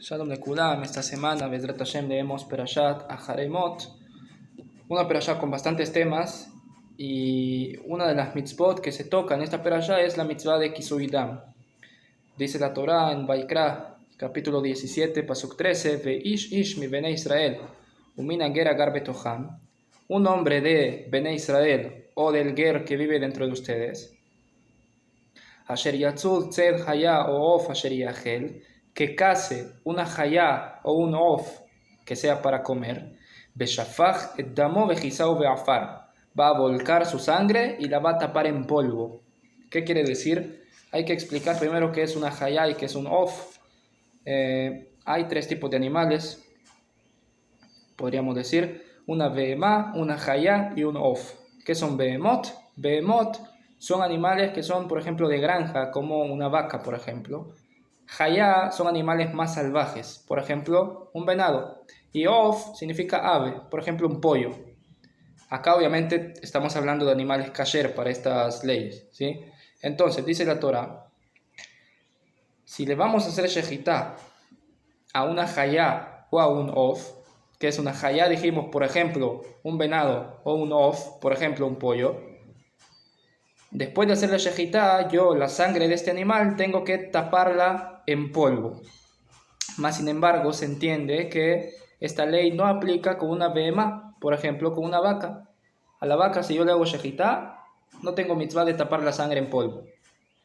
Shalom de Kulam. Esta semana, Bezrat Hashem, leemos Perashat Aharemot, una perashá con bastantes temas, y una de las mitzvot que se toca en esta perashá es la mitzvah de Kisuidam. Dice la Torá en Vaikra, capítulo 17, pasuk 13, Ve'ish ish mi Bene Israel, umina ger agar betoham, un hombre de Bene Israel o del ger que vive dentro de ustedes, Asher yatzul tzed haya o of asher yachel, que case una haya o un of que sea para comer, beshafach et damo vejisau beafar, va a volcar su sangre y la va a tapar en polvo. ¿Qué quiere decir? Hay que explicar primero qué es una haya y qué es un of. Hay tres tipos de animales, podríamos decir, una behemá, una haya y un of. ¿Qué son behemot? Behemot son animales que son, por ejemplo, de granja, como una vaca, por ejemplo. Haya son animales más salvajes, por ejemplo, un venado. Y of significa ave, por ejemplo, un pollo. Acá obviamente estamos hablando de animales kasher para estas leyes, ¿sí? Entonces, dice la Torah, si le vamos a hacer shejitá a una haya o a un of, que es una haya, dijimos, por ejemplo, un venado, o un of, por ejemplo, un pollo, después de hacer la shejitá, yo la sangre de este animal tengo que taparla en polvo. Más sin embargo, se entiende que esta ley no aplica con una behemá, por ejemplo, con una vaca. A la vaca, si yo le hago shejitá, no tengo mitzvah de tapar la sangre en polvo.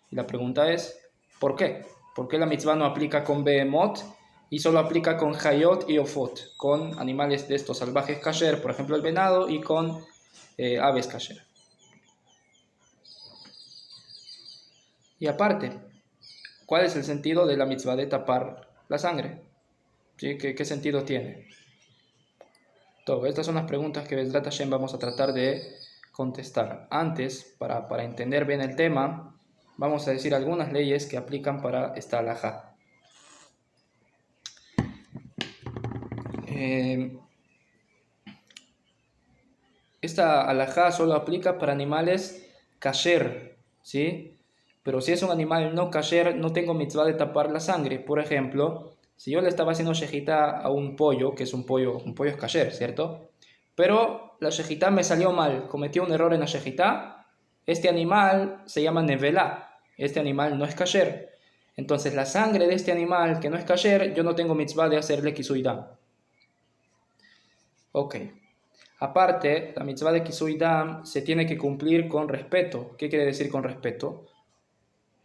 Y la pregunta es, ¿por qué? ¿Por qué la mitzvah no aplica con behemot y solo aplica con hayot y ofot, con animales de estos salvajes kasher, por ejemplo el venado, y con aves kasher? Y aparte, ¿cuál es el sentido de la mitzvah de tapar la sangre? ¿Sí? ¿Qué sentido tiene? Todo, estas son las preguntas que Bezrat Hashem vamos a tratar de contestar. Antes, para entender bien el tema, vamos a decir algunas leyes que aplican para esta halajá. Esta halajá solo aplica para animales kasher, ¿sí? Pero si es un animal no kasher, no tengo mitzvah de tapar la sangre. Por ejemplo, si yo le estaba haciendo shejitá a un pollo, que es un pollo es kasher, ¿cierto? Pero la shejitá me salió mal, cometí un error en la shejitá, este animal se llama nevelá, este animal no es kasher. Entonces la sangre de este animal que no es kasher, yo no tengo mitzvah de hacerle kisuidam. Ok. Aparte, la mitzvah de kisuidam se tiene que cumplir con respeto. ¿Qué quiere decir con respeto?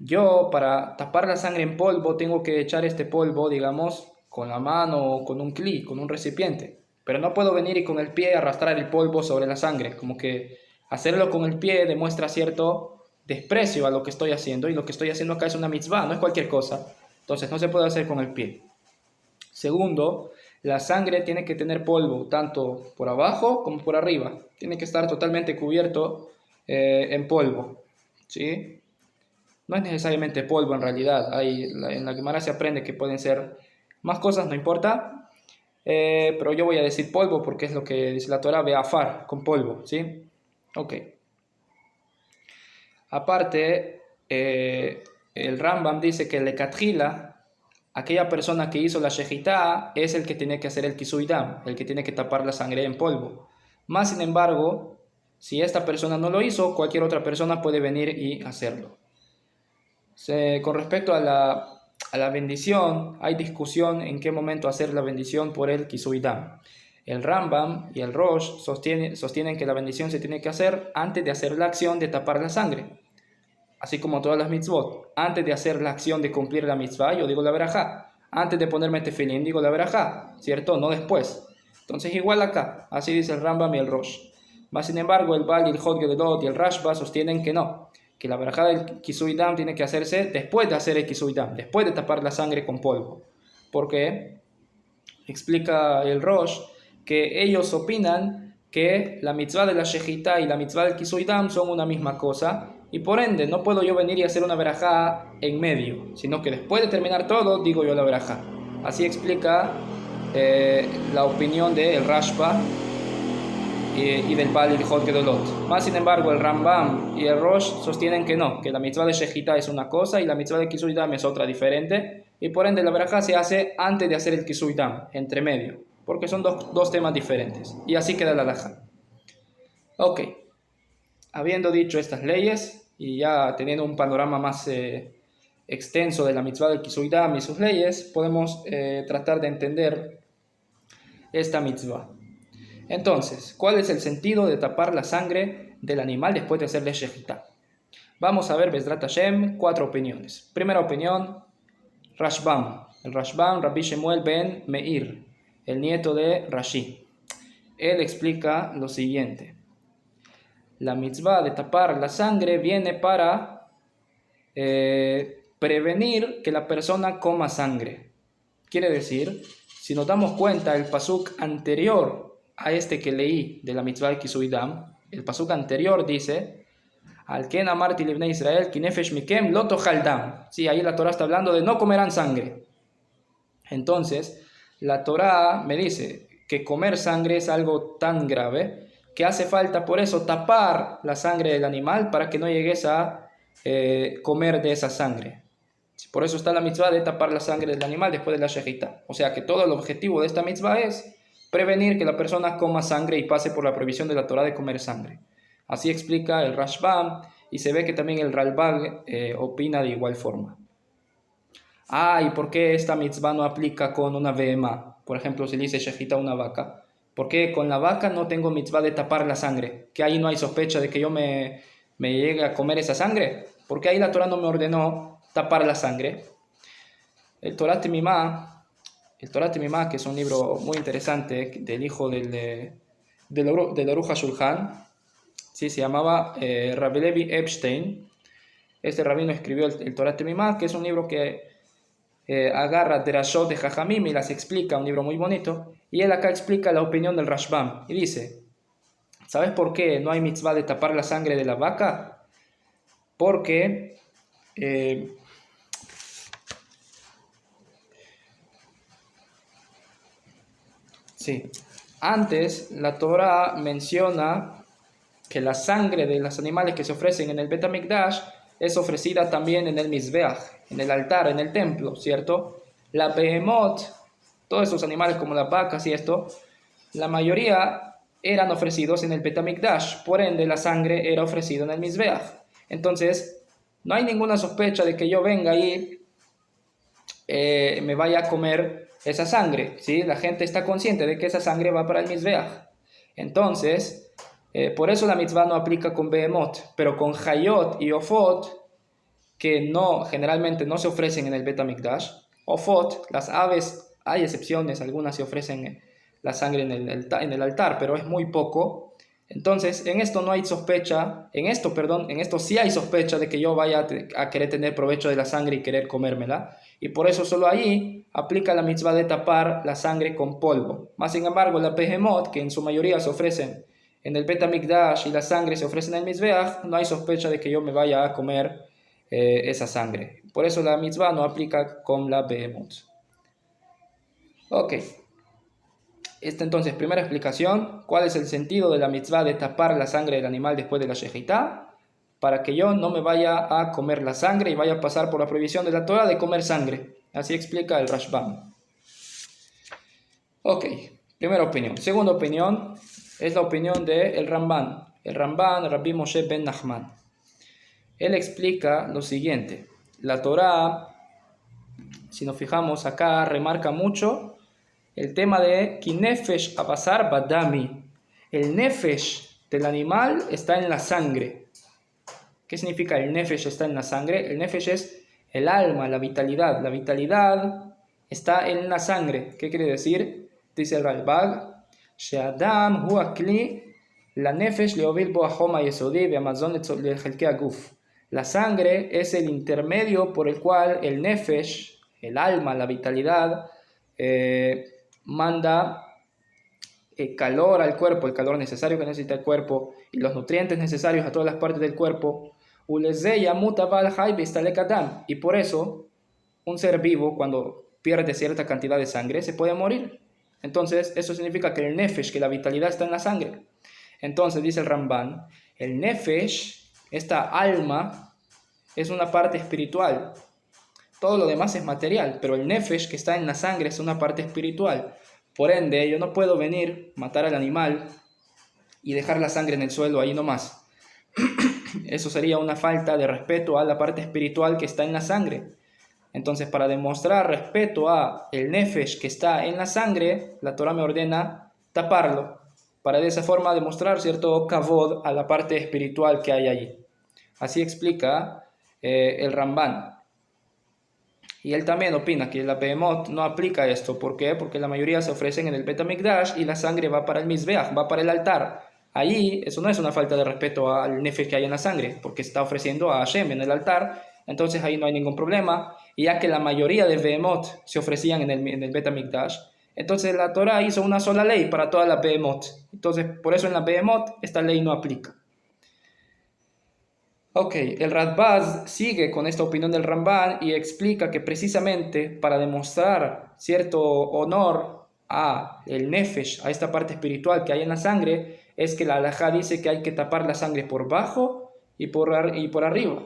Yo, para tapar la sangre en polvo, tengo que echar este polvo, digamos, con la mano o con un cli, con un recipiente. Pero no puedo venir y con el pie arrastrar el polvo sobre la sangre. Como que hacerlo con el pie demuestra cierto desprecio a lo que estoy haciendo. Y lo que estoy haciendo acá es una mitzvah, no es cualquier cosa. Entonces no se puede hacer con el pie. Segundo, la sangre tiene que tener polvo, tanto por abajo como por arriba. Tiene que estar totalmente cubierto en polvo, ¿sí? No es necesariamente polvo en realidad. En la Gemara se aprende que pueden ser más cosas, no importa. Pero yo voy a decir polvo porque es lo que dice la Torah, beafar, con polvo, ¿sí? Ok. Aparte, el Rambam dice que lecatjila, aquella persona que hizo la shejitá es el que tiene que hacer el kisuidam, el que tiene que tapar la sangre en polvo. Más sin embargo, si esta persona no lo hizo, cualquier otra persona puede venir y hacerlo. Con respecto a la bendición, hay discusión en qué momento hacer la bendición por el kisuidam. El Rambam y el Rosh sostienen que la bendición se tiene que hacer antes de hacer la acción de tapar la sangre. Así como todas las mitzvot. Antes de hacer la acción de cumplir la mitzvah, yo digo la verajá. Antes de ponerme tefilín, digo la verajá, ¿cierto? No después. Entonces igual acá, así dice el Rambam y el Rosh. Más sin embargo, el Bal y el Hod Gedolot y el Rashba sostienen que no, que la verajá del kisuidam tiene que hacerse después de hacer el kisuidam, después de tapar la sangre con polvo. ¿Por qué? Explica el Rosh que ellos opinan que la mitzvah de la shejitá y la mitzvah del kisuidam son una misma cosa, y por ende no puedo yo venir y hacer una verajá en medio, sino que después de terminar todo digo yo la verajá. Así explica la opinión del Rashba y del Bal y el Hod Gedolot. Más sin embargo, el Rambam y el Rosh sostienen que no, que la mitzvah de shejitá es una cosa y la mitzvah de kisuidam es otra diferente, y por ende la verajá se hace antes de hacer el kisui dam, entre medio, porque son dos temas diferentes, y así queda la halajá. Ok, habiendo dicho estas leyes, y ya teniendo un panorama más extenso de la mitzvah del kisui dam y sus leyes, podemos tratar de entender esta mitzvah. Entonces, ¿cuál es el sentido de tapar la sangre del animal después de hacerle shechita? Vamos a ver, Bezrat Hashem, 4 opiniones. Primera opinión, Rashbam. El Rashbam, Rabbi Shemuel ben Meir, el nieto de Rashi. Él explica lo siguiente. La mitzvah de tapar la sangre viene para prevenir que la persona coma sangre. Quiere decir, si nos damos cuenta, el pasuk anterior a este que leí de la mitzvah de Kisui Dam, el pasuk anterior dice: Al ken amarti libnei Israel ki nefesh mikem lo tochal dam. Sí, ahí la Torah está hablando de no comerán sangre. Entonces, la Torah me dice que comer sangre es algo tan grave que hace falta por eso tapar la sangre del animal para que no llegues a comer de esa sangre. Por eso está la mitzvah de tapar la sangre del animal después de la shechita. O sea que todo el objetivo de esta mitzvah es prevenir que la persona coma sangre y pase por la prohibición de la Torah de comer sangre. Así explica el Rashbam, y se ve que también el Ralbag opina de igual forma. ¿Y por qué esta mitzvah no aplica con una behemá? Por ejemplo, si le dice shechita a una vaca. ¿Por qué con la vaca no tengo mitzvah de tapar la sangre? ¿Que ahí no hay sospecha de que yo me llegue a comer esa sangre? Porque ahí la Torah no me ordenó tapar la sangre. El Torah Temimá, que es un libro muy interesante del hijo del Aruch HaShulchan, sí, se llamaba Rabbi Levi Epstein. Este rabino escribió el Torah Temimá, que es un libro que agarra derashot de Jajamim y las explica, un libro muy bonito. Y él acá explica la opinión del Rashbam y dice: ¿sabes por qué no hay mitzvah de tapar la sangre de la vaca? Porque sí, antes la Torah menciona que la sangre de los animales que se ofrecen en el Bet HaMikdash es ofrecida también en el Mizbeach, en el altar, en el templo, ¿cierto? La Behemot, todos esos animales como las vacas y esto, la mayoría eran ofrecidos en el Bet HaMikdash, por ende la sangre era ofrecida en el Mizbeach. Entonces, no hay ninguna sospecha de que yo venga y me vaya a comer esa sangre, ¿sí? La gente está consciente de que esa sangre va para el Mizbeach. Entonces, por eso la mitzvah no aplica con Behemot, pero con Hayot y Ofot, que generalmente no se ofrecen en el Bet HaMikdash. Ofot, las aves, hay excepciones, algunas se ofrecen la sangre en el altar, pero es muy poco. Entonces, en esto no hay sospecha, en esto sí hay sospecha de que yo vaya a querer tener provecho de la sangre y querer comérmela. Y por eso solo ahí aplica la mitzvah de tapar la sangre con polvo. Más sin embargo, la Behemot, que en su mayoría se ofrecen en el Bet HaMikdash y la sangre se ofrece en el Mizbeach, no hay sospecha de que yo me vaya a comer esa sangre. Por eso la mitzvah no aplica con la Behemot. Ok. Esta entonces, primera explicación, ¿cuál es el sentido de la mitzvah de tapar la sangre del animal después de la shechita? Para que yo no me vaya a comer la sangre y vaya a pasar por la prohibición de la Torah de comer sangre. Así explica el Rashbam. Ok, primera opinión. Segunda opinión es la opinión del Ramban. El Ramban, Rabbi Moshe ben Nachman. Él explica lo siguiente. La Torah, si nos fijamos acá, remarca mucho el tema de Ki nefesh abasar badami. El nefesh del animal está en la sangre. ¿Qué significa el nefesh está en la sangre? El nefesh es el alma, la vitalidad. La vitalidad está en la sangre. ¿Qué quiere decir? Dice el Ralbag: She'adam hu akli la nefesh leovil bo ahoma yesodi ve'amazon lechelkei aguf. La sangre es el intermedio por el cual el nefesh, el alma, la vitalidad, manda calor al cuerpo, el calor necesario que necesita el cuerpo y los nutrientes necesarios a todas las partes del cuerpo. Y por eso un ser vivo, cuando pierde cierta cantidad de sangre, se puede morir. Entonces eso significa que el nefesh, que la vitalidad está en la sangre. Entonces dice el Ramban, el nefesh, esta alma, es una parte espiritual. todo lo demás es material, pero el nefesh que está en la sangre es una parte espiritual. Por ende, yo no puedo venir, matar al animal y dejar la sangre en el suelo ahí nomás. Eso sería una falta de respeto a la parte espiritual que está en la sangre. Entonces, para demostrar respeto a el nefesh que está en la sangre, la Torah me ordena taparlo, para de esa forma demostrar cierto kavod a la parte espiritual que hay allí. Así explica el Ramban. Y él también opina que la Behemoth no aplica esto. ¿Por qué? Porque la mayoría se ofrecen en el Bet HaMikdash y la sangre va para el Mizbeach, va para el altar. Allí eso no es una falta de respeto al nefesh que hay en la sangre, porque está ofreciendo a Hashem en el altar. Entonces ahí no hay ningún problema. Y ya que la mayoría de Behemoth se ofrecían en el Bet HaMikdash, entonces la Torah hizo una sola ley para toda la Behemoth. Entonces por eso en la Behemoth esta ley no aplica. Ok, el Radbaz sigue con esta opinión del Ramban y explica que precisamente para demostrar cierto honor a el nefesh, a esta parte espiritual que hay en la sangre, es que la halajá dice que hay que tapar la sangre por bajo y por arriba.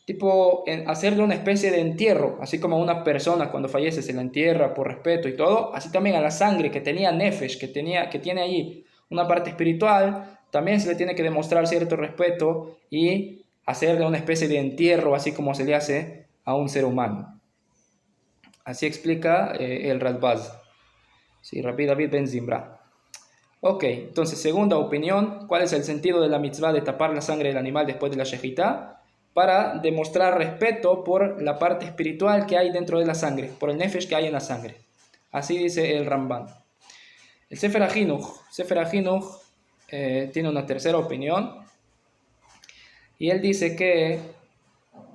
Tipo, hacerle una especie de entierro, así como a una persona cuando fallece se la entierra por respeto y todo, así también a la sangre que tenía nefesh, que tiene allí una parte espiritual, también se le tiene que demostrar cierto respeto y hacerle una especie de entierro, así como se le hace a un ser humano. Así explica el Radbaz. Sí, Rabbi David Ben Zimbra. Ok, entonces, segunda opinión, ¿cuál es el sentido de la mitzvah de tapar la sangre del animal después de la shejitá? Para demostrar respeto por la parte espiritual que hay dentro de la sangre, por el nefesh que hay en la sangre. Así dice el Ramban. El Sefer HaChinuch tiene una tercera opinión, y él dice que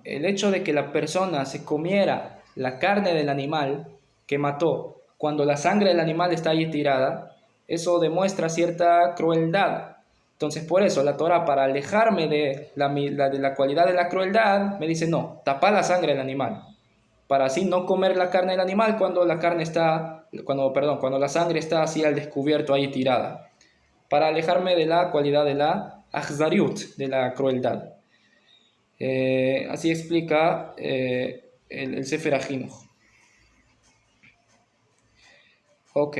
el hecho de que la persona se comiera la carne del animal que mató cuando la sangre del animal está ahí tirada, eso demuestra cierta crueldad. Entonces por eso la Torah, para alejarme de la cualidad de la crueldad, me dice no, tapa la sangre del animal, para así no comer la carne del animal cuando la sangre está así al descubierto ahí tirada, para alejarme de la cualidad de la achzariut, de la crueldad. Así explica el Sefer HaChinuch. Ok.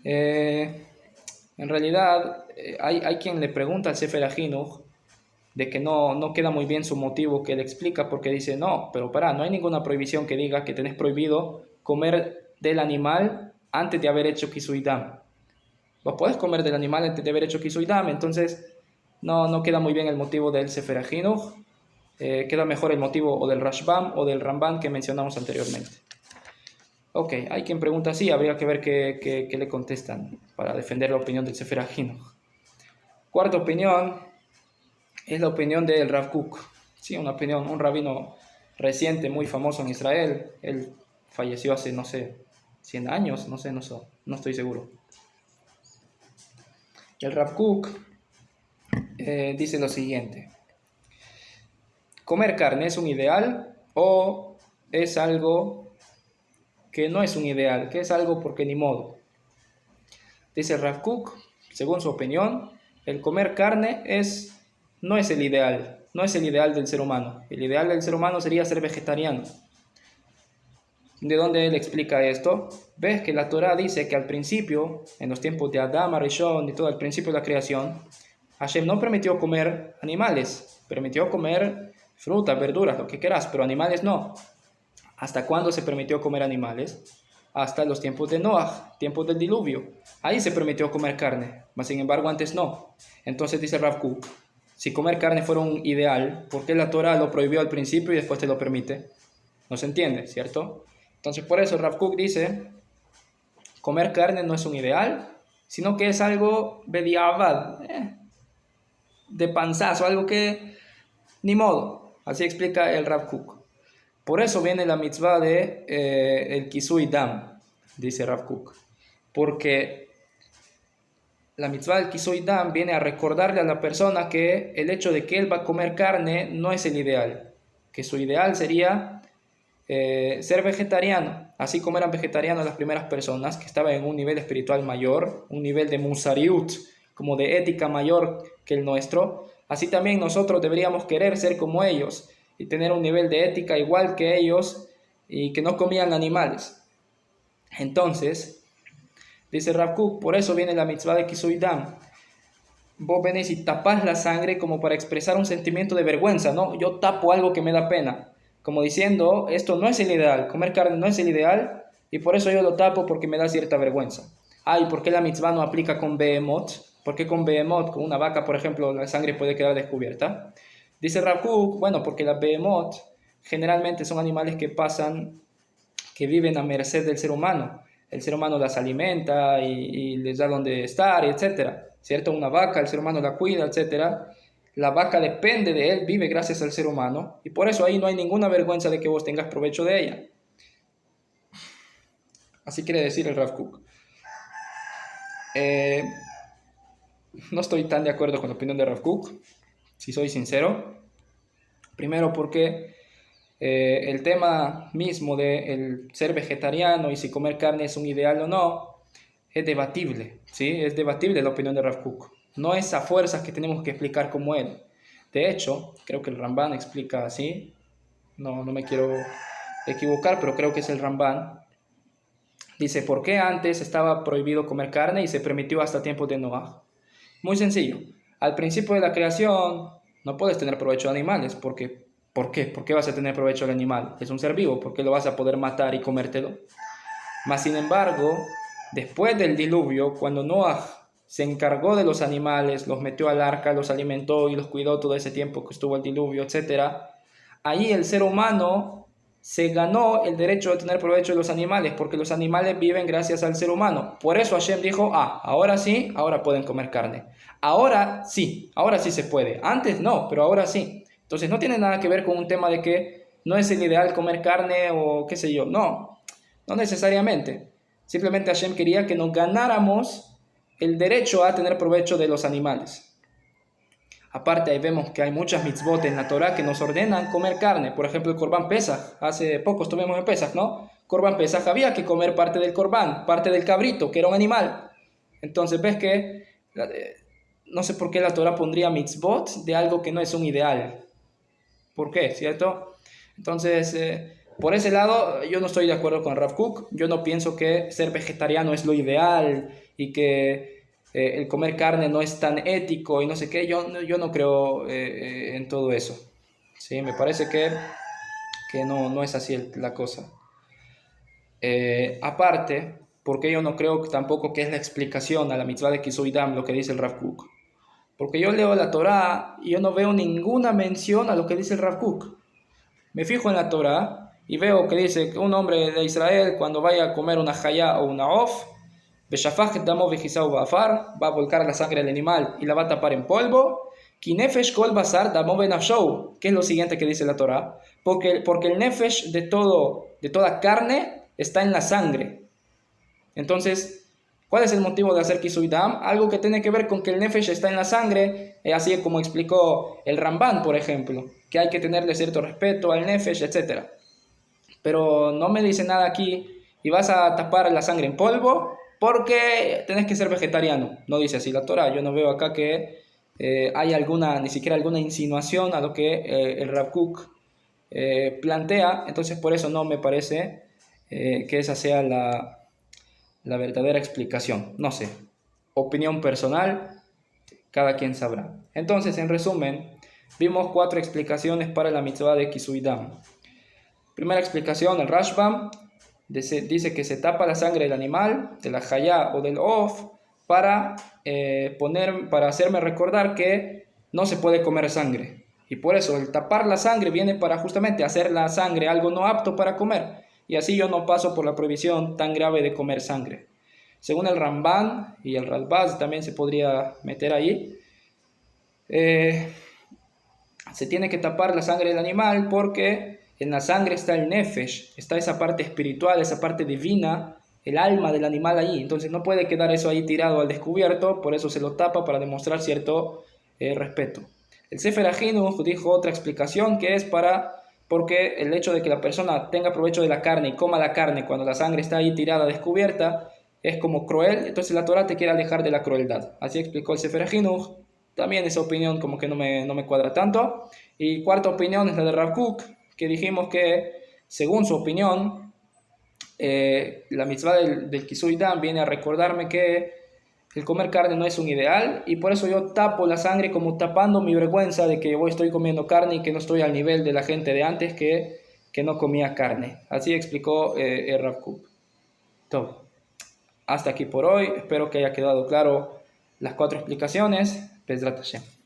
En realidad, hay quien le pregunta al Sefer HaChinuch de que no queda muy bien su motivo que él explica, porque dice, no, pero no hay ninguna prohibición que diga que tenés prohibido comer del animal antes de haber hecho Kisuidam. Vos podés comer del animal antes de haber hecho Kisuidam, entonces no queda muy bien el motivo del Sefer HaChinuch. Queda mejor el motivo o del Rashbam o del Ramban que mencionamos anteriormente. Ok, hay quien pregunta así, habría que ver qué le contestan para defender la opinión del Sefer HaChinuch. Cuarta opinión es la opinión del Rav Kook. Sí, un rabino reciente, muy famoso en Israel. Él falleció hace, 100 años, no estoy seguro. El Rav Kook dice lo siguiente: ¿comer carne es un ideal o es algo que no es un ideal, que es algo porque ni modo? Dice Rav Kook, según su opinión, el comer carne no es el ideal del ser humano. El ideal del ser humano sería ser vegetariano. ¿De dónde él explica esto? Ves que la Torah dice que al principio, en los tiempos de Adam, Arishon y todo, al principio de la creación, Hashem no permitió comer animales, permitió comer frutas, verduras, lo que quieras, pero animales no. ¿Hasta cuándo se permitió comer animales? Hasta los tiempos de Noah, tiempos del diluvio. Ahí se permitió comer carne, mas sin embargo antes no. Entonces dice Rav Kook, si comer carne fuera un ideal, ¿por qué la Torah lo prohibió al principio y después te lo permite? No se entiende, ¿cierto? Entonces por eso Rav Kook dice, comer carne no es un ideal, sino que es algo bediavad, de panzazo, algo que ni modo. Así explica el Rav Kook. Por eso viene la mitzvah de el Kisui Dam, dice Rav Kook. Porque la mitzvah del Kisui Dam viene a recordarle a la persona que el hecho de que él va a comer carne no es el ideal. Que su ideal sería ser vegetariano, así como eran vegetarianos las primeras personas que estaban en un nivel espiritual mayor, un nivel de musariut, como de ética mayor que el nuestro. Así también nosotros deberíamos querer ser como ellos y tener un nivel de ética igual que ellos y que no comían animales. Entonces, dice Rav Kook, por eso viene la mitzvah de Kisui Dam. Vos venís y tapás la sangre como para expresar un sentimiento de vergüenza, ¿no? Yo tapo algo que me da pena, como diciendo, esto no es el ideal, comer carne no es el ideal, y por eso yo lo tapo porque me da cierta vergüenza. ¿Y por qué la mitzvah no aplica con behemoth? ¿Por qué con behemoth, con una vaca, por ejemplo, la sangre puede quedar descubierta? Dice Rav Kook, bueno, porque las behemoth generalmente son animales que viven a merced del ser humano. El ser humano las alimenta y les da donde estar, etcétera. ¿Cierto? Una vaca, el ser humano la cuida, etcétera. La vaca depende de él, vive gracias al ser humano, y por eso ahí no hay ninguna vergüenza de que vos tengas provecho de ella. Así quiere decir el Rav Kook. No estoy tan de acuerdo con la opinión de Rav Kook, si soy sincero. Primero porque el tema mismo de el ser vegetariano y si comer carne es un ideal o no, es debatible, ¿sí? Es debatible la opinión de Rav Kook. No es a fuerzas que tenemos que explicar como él. De hecho, creo que el Ramban explica así, no me quiero equivocar, pero creo que es el Ramban. Dice, ¿por qué antes estaba prohibido comer carne y se permitió hasta tiempos de Noah? Muy sencillo. Al principio de la creación no puedes tener provecho de animales. ¿Por qué? ¿Por qué? ¿Por qué vas a tener provecho del animal? Es un ser vivo. ¿Por qué lo vas a poder matar y comértelo? Mas sin embargo, después del diluvio, cuando Noah se encargó de los animales, los metió al arca, los alimentó y los cuidó todo ese tiempo que estuvo el diluvio, etc., ahí el ser humano se ganó el derecho de tener provecho de los animales, porque los animales viven gracias al ser humano. Por eso Hashem dijo, ahora sí, ahora pueden comer carne. Ahora sí se puede. Antes no, pero ahora sí. Entonces no tiene nada que ver con un tema de que no es el ideal comer carne o qué sé yo. No necesariamente. Simplemente Hashem quería que nos ganáramos el derecho a tener provecho de los animales. Aparte, ahí vemos que hay muchas mitzvot en la Torah que nos ordenan comer carne. Por ejemplo, el Corban Pesach. Hace poco estuvimos en Pesach, ¿no? Corban Pesach había que comer parte del Corban, parte del cabrito, que era un animal. Entonces ves que no sé por qué la Torah pondría mitzvot de algo que no es un ideal. ¿Por qué? ¿Cierto? Entonces, por ese lado, yo no estoy de acuerdo con Rav Kook. Yo no pienso que ser vegetariano es lo ideal y que el comer carne no es tan ético y no sé qué. Yo no creo en todo eso. ¿Sí? Me parece que no es así la cosa. Aparte, porque yo no creo tampoco que es la explicación a la mitzvah de Kisui Dam lo que dice el Rav Kook. Porque yo leo la Torah y yo no veo ninguna mención a lo que dice el Rav Kook. Me fijo en la Torah y veo que dice que un hombre de Israel cuando vaya a comer una jaya o una of, va a volcar la sangre del animal y la va a tapar en polvo. ¿Qué es lo siguiente que dice la Torah? Porque el nefesh de toda carne está en la sangre. Entonces, ¿cuál es el motivo de hacer Kisui Dam? Algo que tiene que ver con que el nefesh está en la sangre, así como explicó el Ramban, por ejemplo, que hay que tenerle cierto respeto al nefesh, etc. Pero no me dice nada aquí, y vas a tapar la sangre en polvo porque tenés que ser vegetariano. No dice así la Torah. Yo no veo acá que hay ni siquiera alguna insinuación a lo que el Rav Kook plantea. Entonces por eso no me parece que esa sea la verdadera explicación. No sé, opinión personal, cada quien sabrá. Entonces, en resumen, vimos 4 explicaciones para la mitzvah de Kisui Dam. Primera explicación, el Rashbam dice que se tapa la sangre del animal, de la jaya o del of, para hacerme recordar que no se puede comer sangre. Y por eso el tapar la sangre viene para justamente hacer la sangre algo no apto para comer. Y así yo no paso por la prohibición tan grave de comer sangre. Según el Ramban y el Radbaz también se podría meter ahí, se tiene que tapar la sangre del animal porque en la sangre está el nefesh, está esa parte espiritual, esa parte divina, el alma del animal ahí. Entonces no puede quedar eso ahí tirado al descubierto, por eso se lo tapa para demostrar cierto respeto. El Sefer HaChinuch dijo otra explicación que es porque el hecho de que la persona tenga provecho de la carne y coma la carne cuando la sangre está ahí tirada, descubierta, es como cruel. Entonces la Torah te quiere alejar de la crueldad. Así explicó el Sefer HaChinuch. También esa opinión como que no me cuadra tanto. Y cuarta opinión es la de Rav Kook, que dijimos que según su opinión, la mitzvah del Kisui Dan viene a recordarme que el comer carne no es un ideal y por eso yo tapo la sangre como tapando mi vergüenza de que hoy estoy comiendo carne y que no estoy al nivel de la gente de antes que no comía carne. Así explicó Rav Kook. Todo. Hasta aquí por hoy. Espero que haya quedado claro las cuatro explicaciones. Bezrat Hashem.